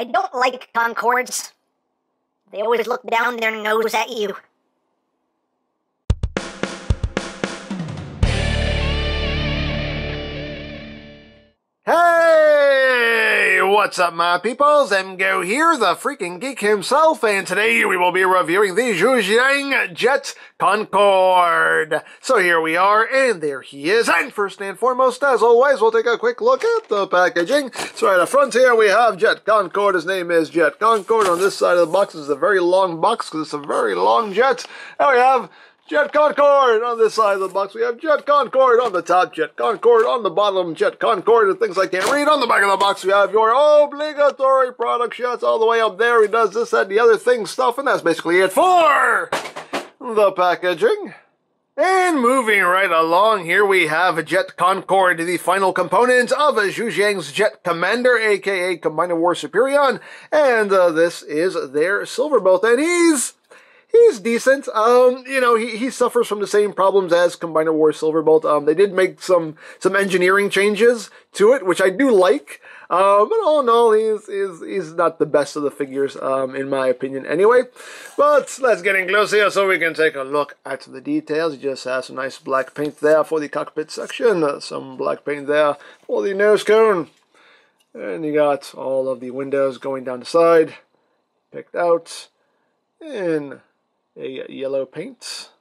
I don't like Concords. They always look down their nose at you. Hey, what's up my peoples? MGO here, the freaking geek himself, and today we will be reviewing the Zhujiang Jet Concorde. So here we are, and there he is, and first and foremost, as always, we'll take a quick look at the packaging. So right up front here we have Jet Concorde. His name is Jet Concorde. On this side of the box is a very long box, because it's a very long jet. And we have Jet Concorde. On this side of the box, we have Jet Concorde. On the top, Jet Concorde. On the bottom, Jet Concorde. And things I can't read. On the back of the box, we have your obligatory product shots. All the way up there, he does this, that, and the other thing stuff. And that's basically it for the packaging. And moving right along, here we have Jet Concorde, the final component of Zhujiang's Jet Commander, aka Combiner Wars Superion. And this is their Silverbolt. And he's decent. You know, he suffers from the same problems as Combiner Wars Silverbolt. They did make some engineering changes to it, which I do like. But all in all, he's not the best of the figures, in my opinion anyway. But let's get in close here so we can take a look at the details. He just has some nice black paint there for the cockpit section. Some black paint there for the nose cone. And you got all of the windows going down the side, picked out in a yellow paint,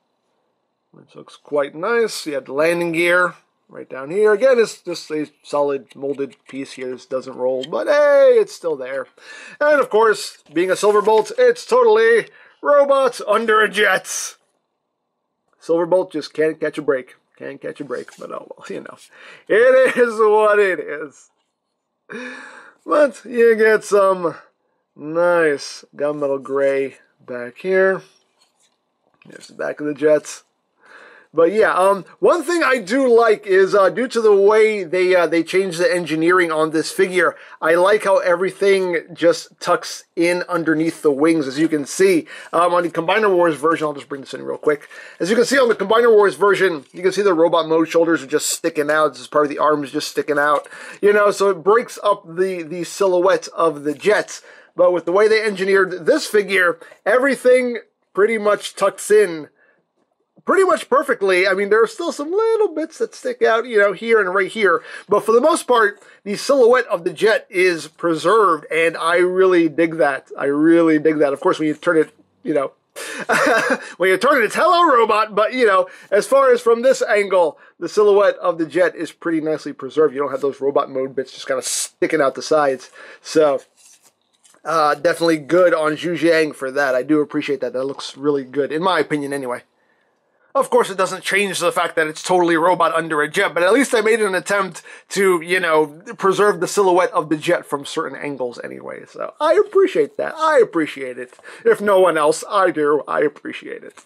which looks quite nice. You have the landing gear right down here. Again, it's just a solid molded piece here. This doesn't roll, but hey, it's still there. And of course, being a Silverbolt, it's totally robots under a jet. Silverbolt just can't catch a break. Can't catch a break, but oh well, you know. It is what it is. But you get some nice gunmetal gray back here. Here's the back of the jets. But yeah, one thing I do like is, due to the way they changed the engineering on this figure, I like how everything just tucks in underneath the wings, as you can see. On the Combiner Wars version, I'll just bring this in real quick. As you can see on the Combiner Wars version, you can see the robot mode shoulders are just sticking out. This is part of the arms just sticking out. You know, so it breaks up the silhouette of the jets. But with the way they engineered this figure, everything pretty much tucks in pretty much perfectly. I mean, there are still some little bits that stick out, you know, here and right here. But for the most part, the silhouette of the jet is preserved, and I really dig that. I really dig that. Of course, when you turn it, you know, when you turn it, it's Hello Robot, but, you know, as far as from this angle, the silhouette of the jet is pretty nicely preserved. You don't have those robot mode bits just kind of sticking out the sides. So definitely good on Zhujiang for that. I do appreciate that. That looks really good, in my opinion anyway. Of course, it doesn't change the fact that it's totally robot under a jet, but at least I made an attempt to, you know, preserve the silhouette of the jet from certain angles anyway. So I appreciate that. I appreciate it. If no one else, I do. I appreciate it.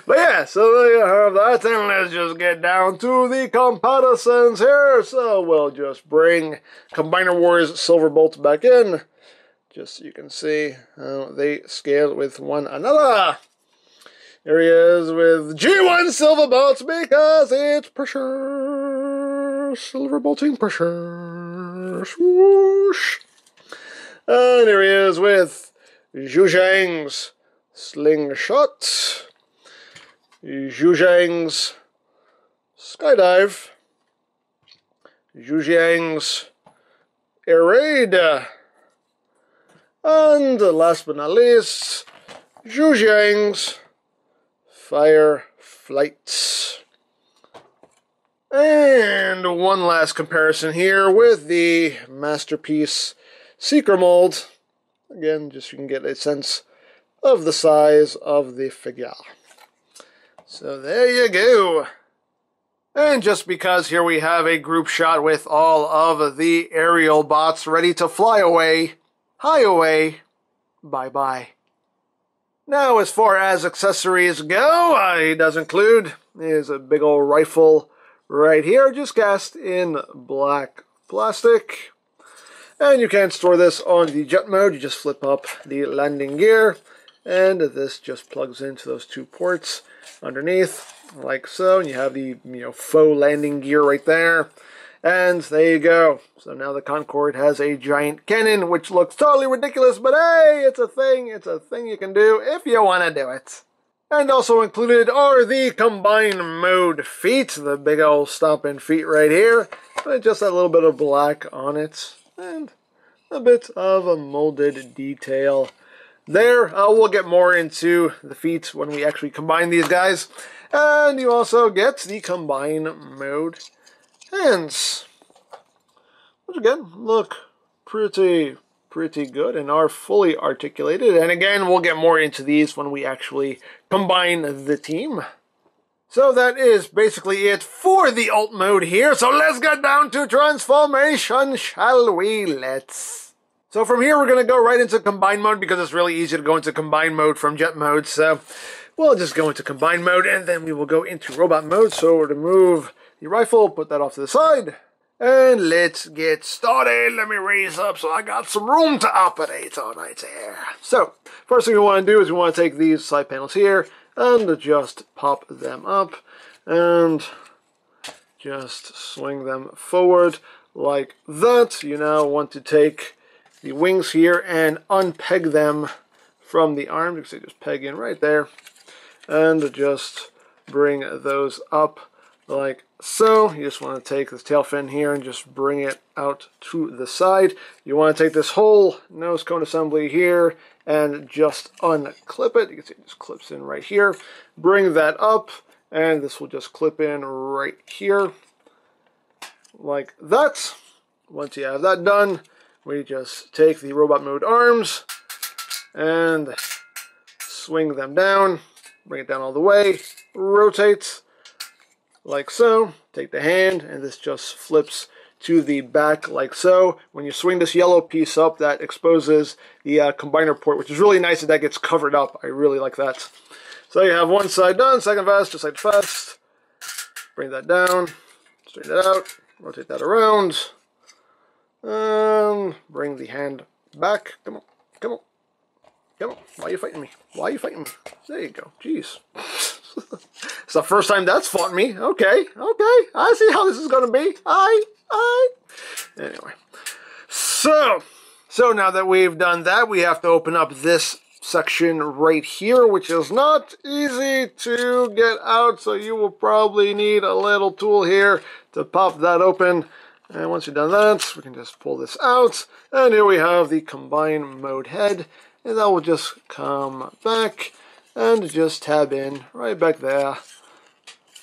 But yeah, so there you have that, and let's just get down to the comparisons here. So we'll just bring Combiner Wars Silverbolt back in, just so you can see how they scale with one another. Here he is with G1 Silverbolts, because it's pressure, Silverbolting pressure, swoosh. And here he is with Zhujiang's Slingshot, Zhujiang's Skydive, Zhujiang's Air Raid, and last but not least, Zhujiang's Fire Flight. And one last comparison here with the Masterpiece Seeker mold. Again, just so you can get a sense of the size of the figure. So there you go. And just because here we have a group shot with all of the aerial bots ready to fly away, hi away, bye-bye. Now, as far as accessories go, he does include is a big old rifle right here, just cast in black plastic. And you can store this on the jet mode. You just flip up the landing gear, and this just plugs into those two ports underneath, like so. And you have the faux landing gear right there. And there you go. So now the Concorde has a giant cannon, which looks totally ridiculous, but hey, it's a thing. It's a thing you can do if you want to do it. And also included are the combine mode feet, the big old stomping feet right here. With just a little bit of black on it, and a bit of a molded detail there. We'll get more into the feet when we actually combine these guys. And you also get the combine mode hands, which again look pretty good and are fully articulated. And again, we'll get more into these when we actually combine the team. So that is basically it for the alt mode here. So let's get down to transformation, shall we? Let's. So from here, we're going to go right into combine mode because it's really easy to go into combine mode from jet mode. So we'll just go into combine mode and then we will go into robot mode. So we're to move the rifle, put that off to the side. And let's get started. Let me raise up so I got some room to operate on right there. So first thing we want to do is we want to take these side panels here and just pop them up and just swing them forward like that. You now want to take the wings here and unpeg them from the arm, because they just peg in right there, and just bring those up like so. You just want to take this tail fin here and just bring it out to the side. You want to take this whole nose cone assembly here and just unclip it. You can see it just clips in right here. Bring that up, and this will just clip in right here, like that. Once you have that done, we just take the robot mode arms and swing them down, bring it down all the way, rotate, like so. Take the hand, and this just flips to the back like so. When you swing this yellow piece up, that exposes the combiner port, which is really nice that gets covered up. I really like that. So you have one side done, second fast, just like fast. Bring that down, straighten it out, rotate that around, and bring the hand back. Come on, come on, come on. Why are you fighting me? Why are you fighting me? There you go. Jeez. It's the first time that's fought me. Okay. I see how this is going to be. Anyway. So now that we've done that, we have to open up this section right here, which is not easy to get out. So you will probably need a little tool here to pop that open. And once you've done that, we can just pull this out. And here we have the combine mode head. And that will just come back and just tab in right back there,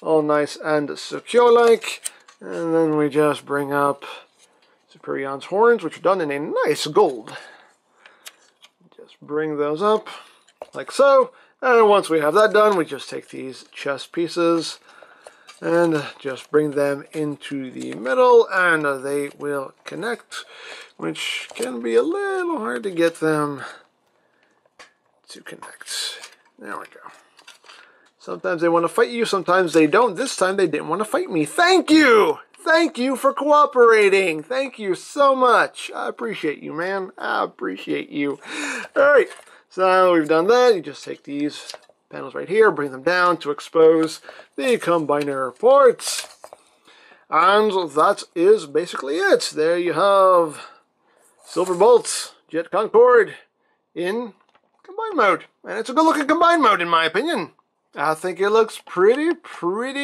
all nice and secure like. And then we just bring up Superion's horns, which are done in a nice gold. Just bring those up like so. And once we have that done, we just take these chest pieces and just bring them into the middle, and they will connect, which can be a little hard to get them to connect. There we go. Sometimes they want to fight you, sometimes they don't. This time they didn't want to fight me. Thank you! Thank you for cooperating. Thank you so much. I appreciate you, man. I appreciate you. Alright, so now we've done that. You just take these panels right here, bring them down to expose the combiner ports. And that is basically it. There you have Silverbolt Jet Concorde in combine mode. And it's a good looking combine mode in my opinion. I think it looks pretty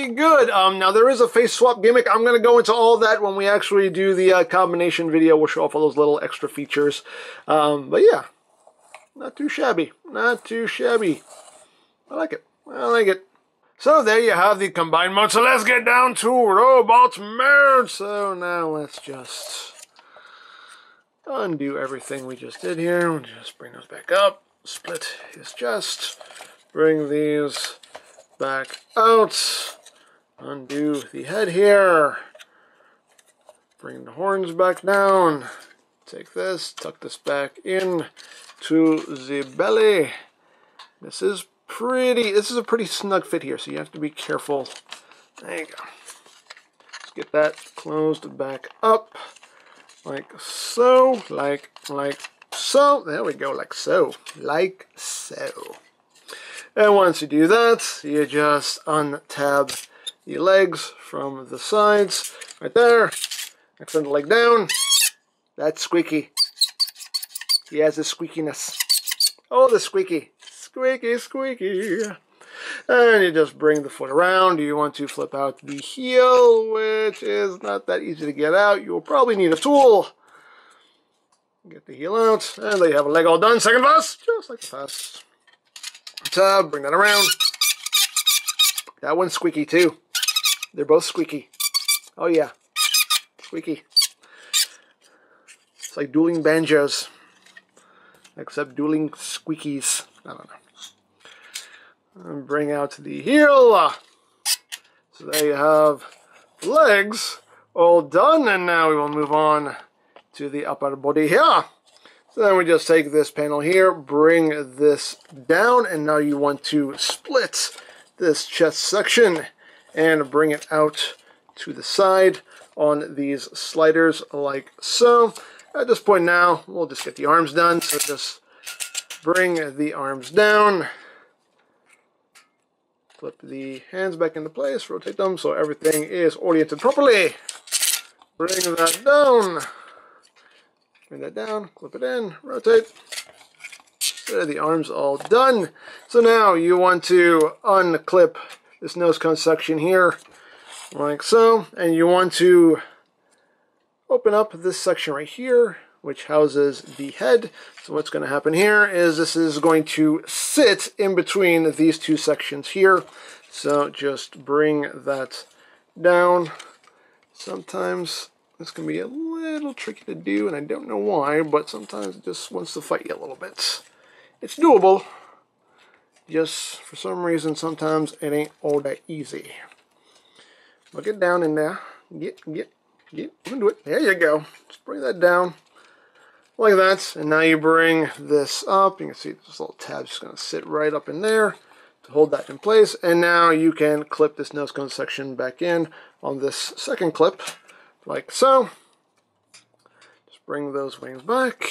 good. Now there is a face swap gimmick. I'm going to go into all that when we actually do the combination video. We'll show off all those little extra features. But yeah, not too shabby. Not too shabby. I like it. I like it. So there you have the combine mode. So let's get down to robot mode. So now let's just undo everything we just did here. We'll just bring those back up. Split his chest. Bring these back out. Undo the head here. Bring the horns back down. Take this, tuck this back in to the belly. This is a pretty snug fit here, so you have to be careful. There you go. Let's get that closed back up. Like so. Like so. There we go, like so. Like so. And once you do that, you just untab the legs from the sides, right there. Extend the leg down. That's squeaky. He has the squeakiness. Oh, the squeaky. Squeaky, squeaky. And you just bring the foot around. You want to flip out the heel, which is not that easy to get out. You'll probably need a tool. Get the heel out, and there you have a leg all done. Second pass, just like the first. So, bring that around. That one's squeaky too. They're both squeaky. Oh yeah, squeaky. It's like dueling banjos, except dueling squeakies. I don't know. And bring out the heel. So there you have the legs all done, and now we will move on to the upper body here. So then we just take this panel here, bring this down, and now you want to split this chest section and bring it out to the side on these sliders like so. At this point now, we'll just get the arms done. So just bring the arms down, flip the hands back into place, rotate them so everything is oriented properly. Bring that down. Bring that down, clip it in, rotate. There, the arm's all done. So now you want to unclip this nose cone section here, like so, and you want to open up this section right here, which houses the head. So what's going to happen here is this is going to sit in between these two sections here. So just bring that down. Sometimes this can be a little tricky to do, and I don't know why, but sometimes it just wants to fight you a little bit. It's doable. Just for some reason, sometimes it ain't all that easy. But get down in there. Get. You can do it. There you go. Just bring that down like that, and now you bring this up. You can see this little tab's just going to sit right up in there to hold that in place, and now you can clip this nose cone section back in on this second clip. Like so. Just bring those wings back.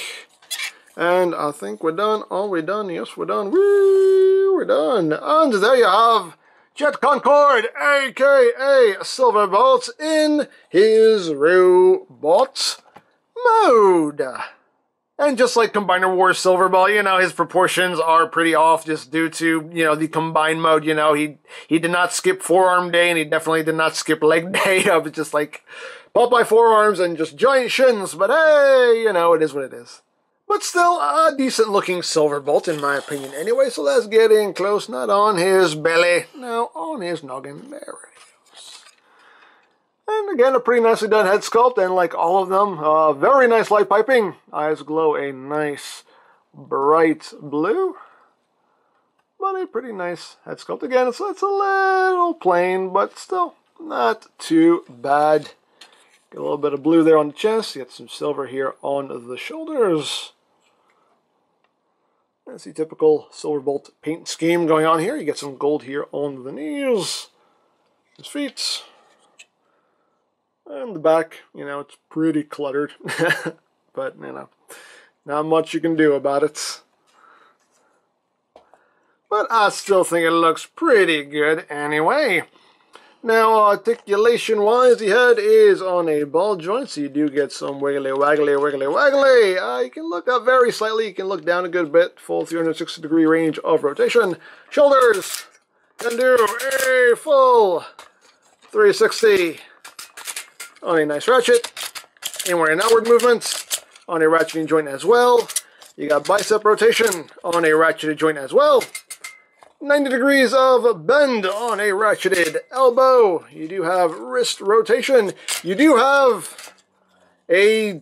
And I think we're done. Are we done? Yes, we're done. Woo! We're done. And there you have Jet Concord, aka Silverbolt, in his robot mode. And just like Combiner Wars Silverbolt, you know, his proportions are pretty off just due to, you know, the combined mode. You know, he did not skip forearm day, and he definitely did not skip leg day. It's just like Popeye forearms and just giant shins. But hey, you know, it is what it is. But still, a decent looking Silverbolt in my opinion anyway. So let's get in close, not on his belly, no, on his noggin. There it is. And again, a pretty nicely done head sculpt, and like all of them, very nice light piping. Eyes glow a nice bright blue. But a pretty nice head sculpt. Again, it's a little plain, but still not too bad. Get a little bit of blue there on the chest. Get some silver here on the shoulders. That's the typical Silverbolt paint scheme going on here. You get some gold here on the knees, his feet, and the back. You know, it's pretty cluttered, but you know, not much you can do about it. But I still think it looks pretty good anyway. Now, articulation-wise, the head is on a ball joint, so you do get some wiggly, waggly, wiggly, waggly. You can look up very slightly, you can look down a good bit, full 360-degree range of rotation. Shoulders can do a full 360 on a nice ratchet. Inward and outward movements on a ratcheting joint as well. You got bicep rotation on a ratcheted joint as well. 90 degrees of bend on a ratcheted elbow. You do have wrist rotation. You do have a,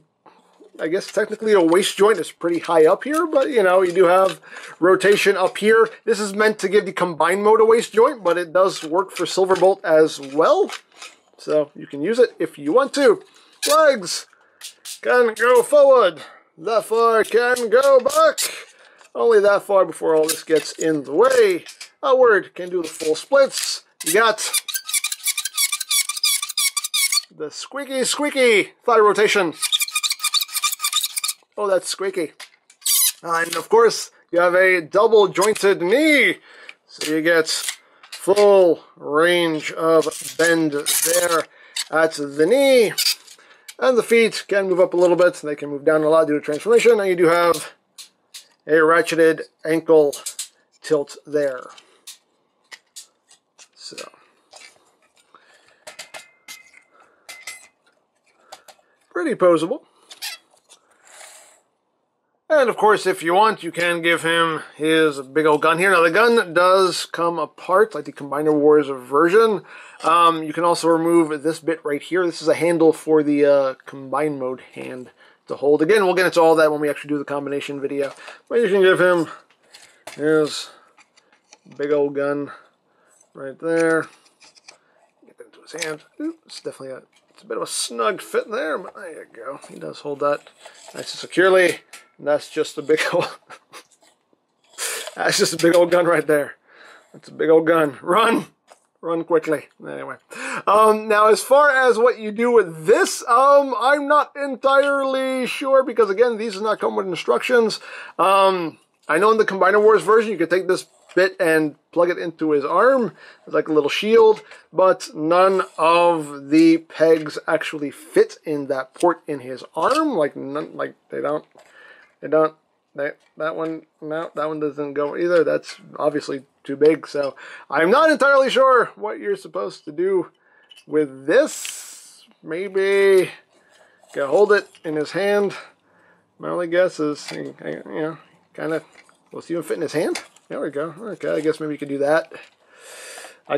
I guess technically a waist joint. It's pretty high up here, but you know, you do have rotation up here. This is meant to give the combined mode a waist joint, but it does work for Silverbolt as well. So you can use it if you want to. Legs can go forward. That far can go back. Only that far before all this gets in the way. Outward can do the full splits. You got the squeaky thigh rotation. Oh, that's squeaky. And of course, you have a double jointed knee. So you get full range of bend there at the knee. And the feet can move up a little bit. They can move down a lot due to transformation. And you do have a ratcheted ankle tilt there. So, pretty posable. And of course, if you want, you can give him his big old gun here. Now, the gun does come apart, like the Combiner Wars version. You can also remove this bit right here. This is a handle for the Combine Mode hand to hold. Again, we'll get into all that when we actually do the combination video. But you can give him his big old gun right there. Get that into his hand. Ooh, it's definitely it's a bit of a snug fit there, but there you go. He does hold that nice and securely. And that's just a big old that's just a big old gun right there. That's a big old gun. Run! Run quickly. Anyway. Now as far as what you do with this, I'm not entirely sure because again, these do not come with instructions. I know in the Combiner Wars version you could take this bit and plug it into his arm. It's like a little shield, but none of the pegs actually fit in that port in his arm. Like none, like they don't. That one, no, that one doesn't go either. That's obviously too big. So I'm not entirely sure what you're supposed to do with this. Maybe you hold it in his hand. My only guess is, you know, kind of, will it even fit in his hand? There we go. Okay, I guess maybe you could do that. I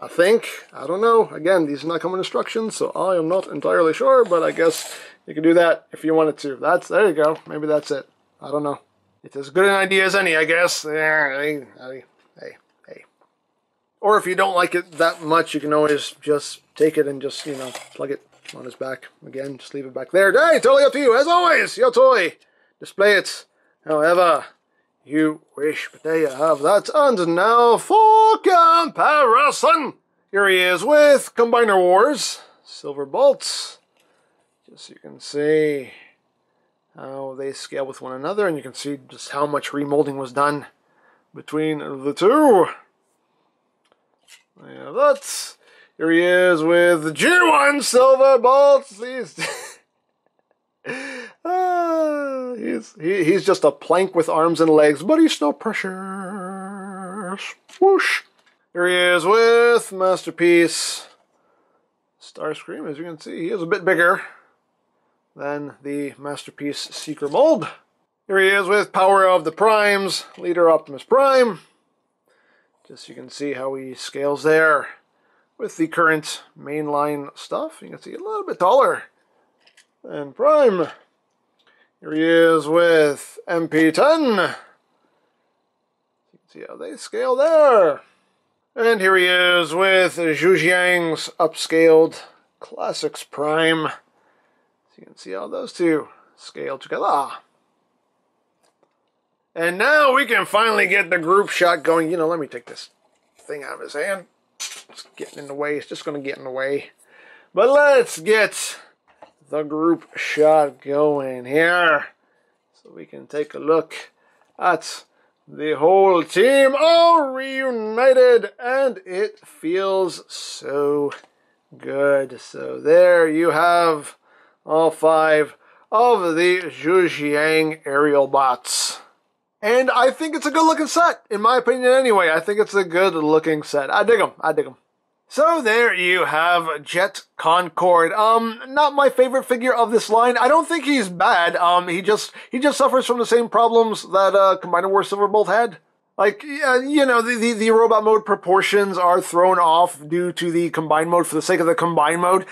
think. I don't know. Again, these are not common instructions, so I am not entirely sure, but I guess you could do that if you wanted to. There you go. Maybe that's it. I don't know. It's as good an idea as any, I guess. Hey. Or if you don't like it that much, you can always just take it and just, you know, plug it on his back. Again, just leave it back there. Hey, totally up to you. As always, your toy. Display it however you wish. But there you have that. And now for comparison. Here he is with Combiner Wars. Silver bolts. Just so you can see how they scale with one another. And you can see just how much remolding was done between the two. Yeah, that's. Here he is with the G1 silver bolts. He's just a plank with arms and legs, but he's no pressure. Swoosh. Here he is with Masterpiece Starscream. As you can see, he is a bit bigger than the Masterpiece Seeker mold. Here he is with Power of the Primes, Leader Optimus Prime. Just so you can see how he scales there with the current mainline stuff. You can see a little bit taller than Prime. Here he is with MP10. You can see how they scale there. And here he is with Zhujiang's upscaled Classics Prime. So you can see how those two scale together. And now we can finally get the group shot going. You know, let me take this thing out of his hand. It's getting in the way. It's just going to get in the way. But let's get the group shot going here. So we can take a look at the whole team all reunited. And it feels so good. So there you have all 5 of the Zhujiang aerial bots. And I think it's a good looking set, in my opinion anyway. I think it's a good looking set. I dig them. So there you have Jet Concord. Not my favorite figure of this line. I don't think he's bad. He just suffers from the same problems that Combiner Wars Silverbolt had. Like, you know, the robot mode proportions are thrown off due to the combine mode for the sake of the combine mode.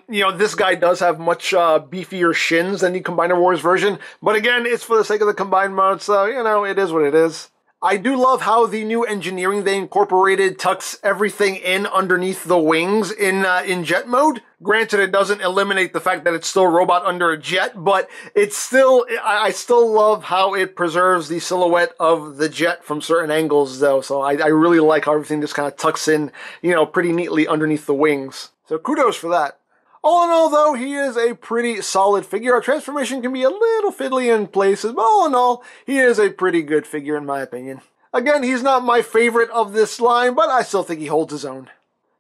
You know, this guy does have much beefier shins than the Combiner Wars version. But again, it's for the sake of the combine mode, so, you know, it is what it is. I do love how the new engineering they incorporated tucks everything in underneath the wings in jet mode. Granted, it doesn't eliminate the fact that it's still a robot under a jet, but it's still, I still love how it preserves the silhouette of the jet from certain angles, though. So I really like how everything just kind of tucks in, you know, pretty neatly underneath the wings. So kudos for that. All in all, though, he is a pretty solid figure. Our transformation can be a little fiddly in places, but all in all, he is a pretty good figure in my opinion. Again, he's not my favorite of this line, but I still think he holds his own.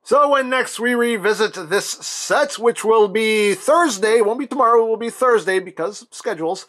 So when next we revisit this set, which will be Thursday, won't be tomorrow, it will be Thursday because schedules,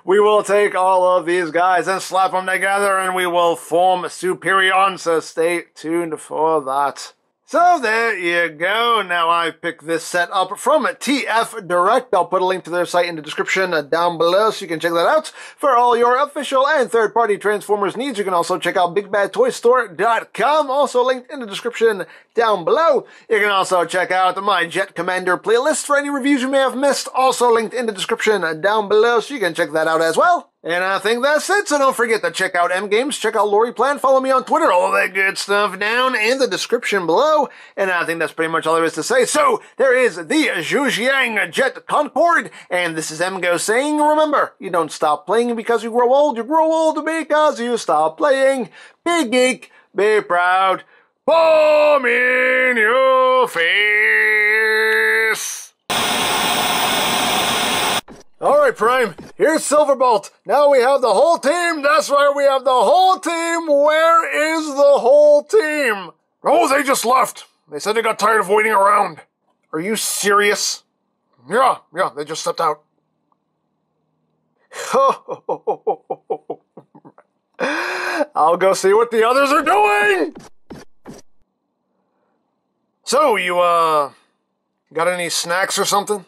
we will take all of these guys and slap them together and we will form Superion, so stay tuned for that. So there you go. Now I've picked this set up from TF Direct. I'll put a link to their site in the description down below so you can check that out. For all your official and third-party Transformers needs, you can also check out BigBadToyStore.com, also linked in the description down below. You can also check out my Jet Commander playlist for any reviews you may have missed, also linked in the description down below so you can check that out as well. And I think that's it, so don't forget to check out M-Games, check out Lori Plan, follow me on Twitter, all that good stuff down in the description below. And I think that's pretty much all there is to say. So, there is the Zhujiang Jet Concorde, and this is MGO saying, remember, you don't stop playing because you grow old because you stop playing. Be geek, be proud, bomb in your face. Alright, Prime, here's Silverbolt. Now we have the whole team. That's right, we have the whole team. Where is the whole team? Oh, they just left. They said they got tired of waiting around. Are you serious? Yeah, they just stepped out. I'll go see what the others are doing. So, you, got any snacks or something?